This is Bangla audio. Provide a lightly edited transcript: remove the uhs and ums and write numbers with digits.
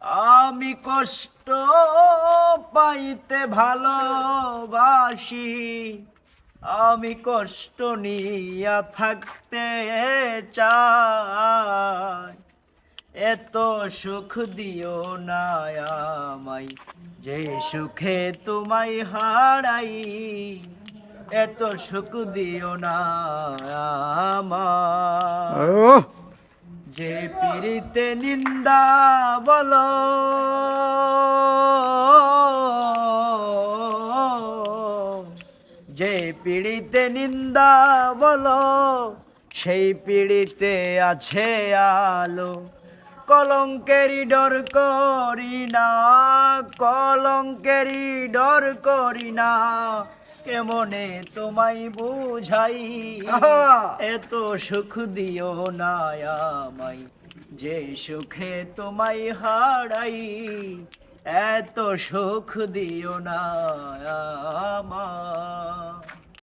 আমি কষ্ট পাইতে ভালোবাসি, আমি কষ্ট নিয়া থাকতে চাই। এত সুখ দিও না আমায়, যে সুখে তোমায় হারাই। এত সুখ দিও না আমায়, ও যে পিরিতে নিন্দা বলো, যে পিড়িতে নিন্দা বলো, সেই পিড়িতে আছে আলো। কলঙ্কেরই ডর করি না, কলঙ্কেরই ডর করি না, কেমনে তোমায় বুঝাই। এত সুখ দিও না আমায়, যে সুখে তোমায় হারাই। এত সুখ দিও না